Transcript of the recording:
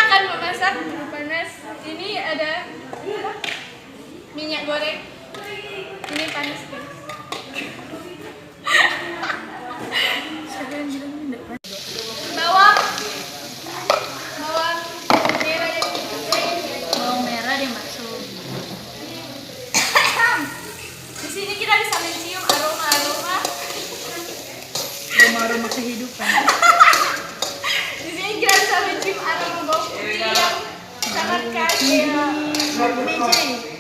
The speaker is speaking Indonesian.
akan memasak dulu panas. Ini ada minyak goreng. Ini panas guys. Siapa yang bilang ini enggak panas? Bawang merah yang Bawang merah dimasuk. di sini kita bisa mencium aroma Aroma kehidupan. di sini kita bisa mencium aroma bawang putih yang sangat khas ya. Meja.